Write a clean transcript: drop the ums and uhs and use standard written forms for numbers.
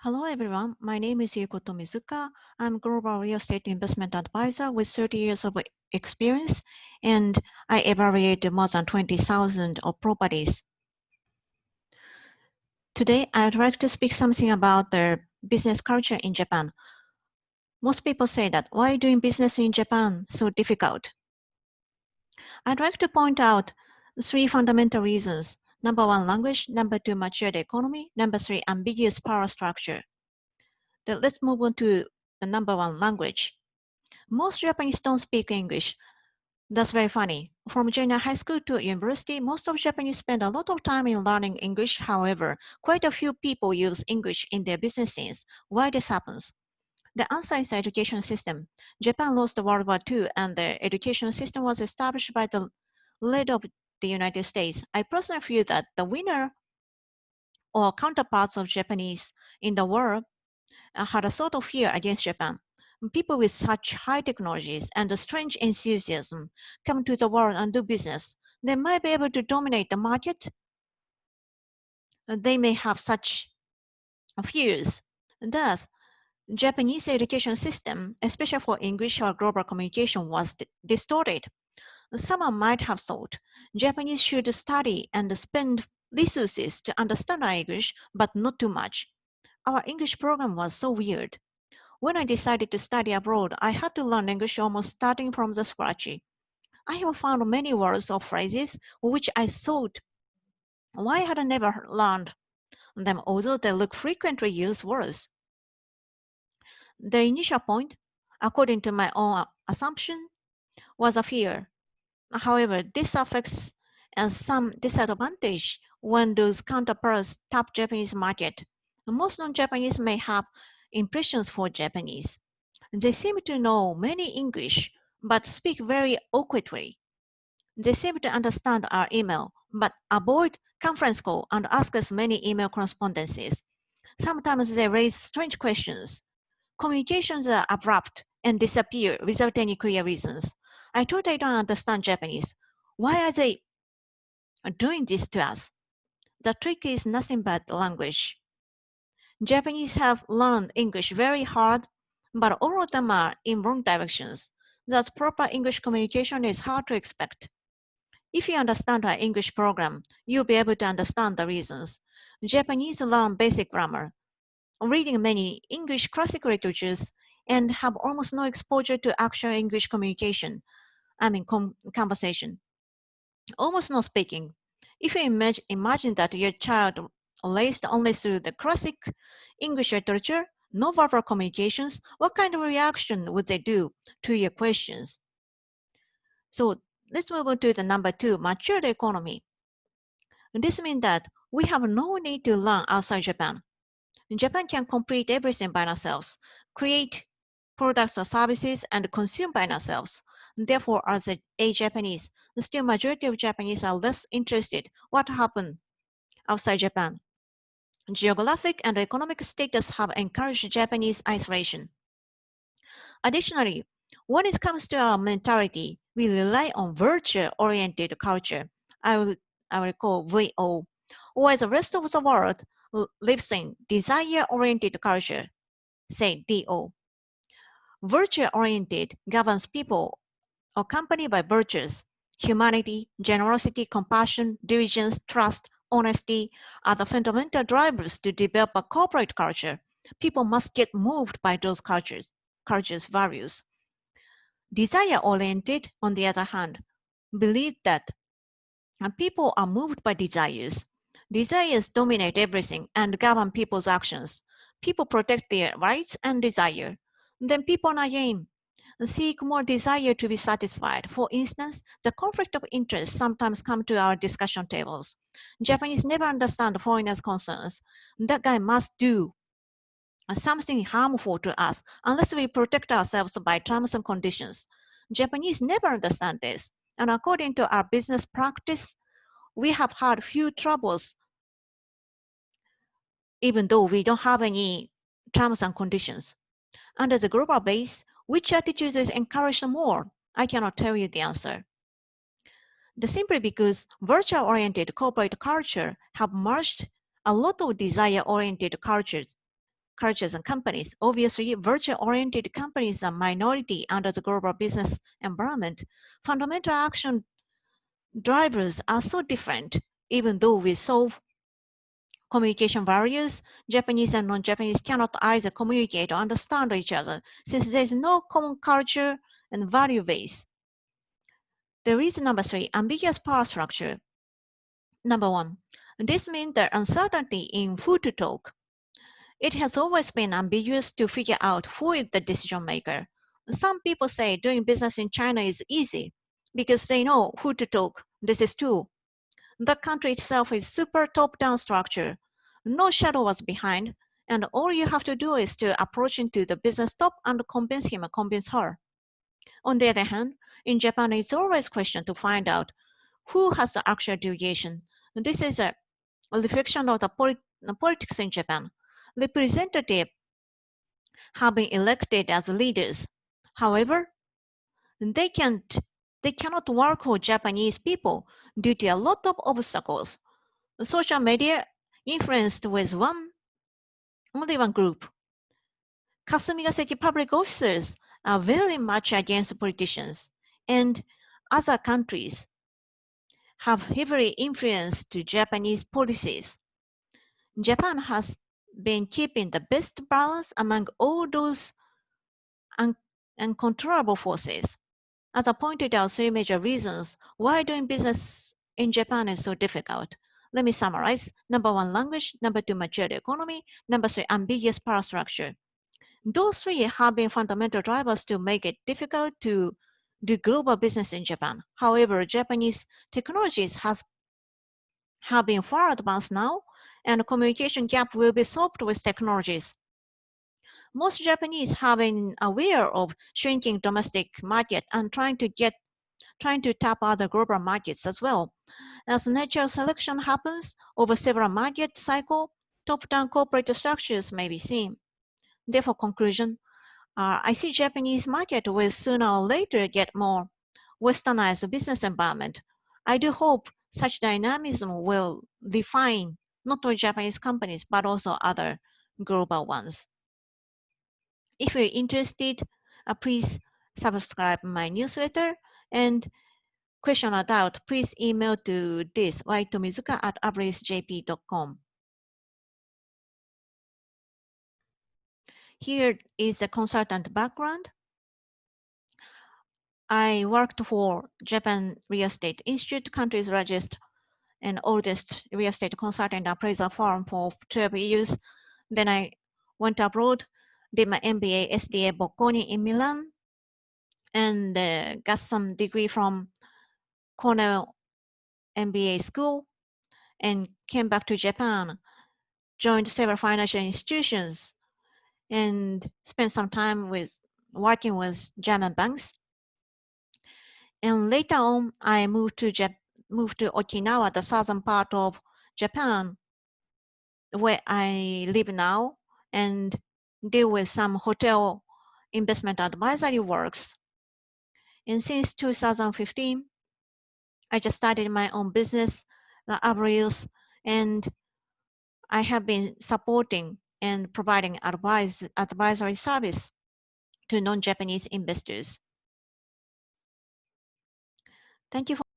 Hello everyone, my name is Yukoto Mizuka. I'm Global Real Estate Investment Advisor with 30 years of experience, and I evaluate more than 20,000 of properties. Today, I'd like to speak something about the business culture in Japan. Most people say that why doing business in Japan so difficult? I'd like to point out three fundamental reasons. Number one, language. Number two, matured economy. Number three, ambiguous power structure. Then let's move on to the number one, language. Most Japanese don't speak English. That's very funny. From junior high school to university, most of Japanese spend a lot of time in learning English. However, quite a few people use English in their businesses. Why this happens? The answer is the education system. Japan lost World War II, and the education system was established by the leader of the United States. I personally feel that the winner or counterparts of Japanese in the world had a sort of fear against Japan. People with such high technologies and a strange enthusiasm come to the world and do business. They might be able to dominate the market. They may have such fears. Thus, Japanese education system, especially for English or global communication, was distorted. Someone might have thought Japanese should study and spend resources to understand our English, but not too much. Our English program was so weird. When I decided to study abroad, I had to learn English almost starting from the scratch. I have found many words or phrases which I thought, why had I never learned them, although they look frequently used words. The initial point, according to my own assumption, was a fear. However, this affects and some disadvantage when those counterparts tap Japanese market. Most non-Japanese may have impressions for Japanese. They seem to know many English, but speak very awkwardly. They seem to understand our email, but avoid conference call and ask us many email correspondences. Sometimes they raise strange questions. Communications are abrupt and disappear without any clear reasons. I totally don't understand Japanese. Why are they doing this to us? The trick is nothing but language. Japanese have learned English very hard, but all of them are in wrong directions. Thus, proper English communication is hard to expect. If you understand our English program, you'll be able to understand the reasons. Japanese learn basic grammar, reading many English classic literatures, and have almost no exposure to actual English communication, conversation. Almost no speaking. If you imagine that your child raised only through the classic English literature, no verbal communications, what kind of reaction would they do to your questions? So let's move on to the number two, matured economy. This means that we have no need to learn outside Japan. Japan can complete everything by ourselves, create products or services, and consume by ourselves. Therefore, as a Japanese, the still majority of Japanese are less interested what happened outside Japan. Geographic and economic status have encouraged Japanese isolation. Additionally, when it comes to our mentality, we rely on virtue-oriented culture. I will call VO, while the rest of the world lives in desire-oriented culture, say DO. Virtue-oriented governs people or company by virtues. Humanity, generosity, compassion, diligence, trust, honesty are the fundamental drivers to develop a corporate culture. People must get moved by those culture's values. Desire-oriented, on the other hand, believe that people are moved by desires. Desires dominate everything and govern people's actions. People protect their rights and desire. Then people again seek more desire to be satisfied. For instance, the conflict of interest sometimes come to our discussion tables. Japanese never understand foreigners' concerns. That guy must do something harmful to us unless we protect ourselves by terms and conditions. Japanese never understand this. And according to our business practice, we have had few troubles even though we don't have any terms and conditions. Under the global base, which attitude is encouraged more? I cannot tell you the answer. Simply because virtue-oriented corporate culture have merged a lot of desire-oriented cultures and companies. Obviously, virtue-oriented companies are minority under the global business environment. Fundamental action drivers are so different, even though we solve communication barriers, Japanese and non-Japanese cannot either communicate or understand each other since there is no common culture and value base. There is number three, ambiguous power structure. Number one, this means the uncertainty in who to talk. It has always been ambiguous to figure out who is the decision maker. Some people say doing business in China is easy because they know who to talk. This is true. The country itself is super top-down structure. No shadows behind, and all you have to do is to approach into the business top and convince him or convince her. On the other hand, in Japan, it's always a question to find out who has the actual delegation. This is a reflection of the politics in Japan. Representatives have been elected as leaders. However, they can't they cannot work for Japanese people due to a lot of obstacles. Social media influenced with only one group. Kasumigaseki public officers are very much against politicians, and other countries have heavily influenced Japanese policies. Japan has been keeping the best balance among all those uncontrollable forces. As I pointed out, three major reasons why doing business in Japan is so difficult. Let me summarize. Number one, language. Number two, mature economy. Number three, ambiguous power structure. Those three have been fundamental drivers to make it difficult to do global business in Japan. However, Japanese technologies have been far advanced now, and communication gap will be solved with technologies. Most Japanese have been aware of shrinking domestic market and trying to tap other global markets as well. As natural selection happens over several market cycle, top-down corporate structures may be seen. Therefore, conclusion, I see Japanese market will sooner or later get more westernized business environment. I do hope such dynamism will define not only Japanese companies, but also other global ones. If you're interested, please subscribe my newsletter, and question or doubt, please email to this ytomizuka@abracejp.com. Here is the consultant background. I worked for Japan Real Estate Institute, country's largest and oldest real estate consultant appraisal firm for 12 years. Then I went abroad, did my MBA SDA Bocconi in Milan, and got some degree from Cornell MBA school, and came back to Japan, joined several financial institutions, and spent some time working with German banks. And later on, I moved to Okinawa, the southern part of Japan, where I live now, and deal with some hotel investment advisory works. And since 2015, I just started my own business, Avril's, and I have been supporting and providing advisory service to non-Japanese investors. Thank you for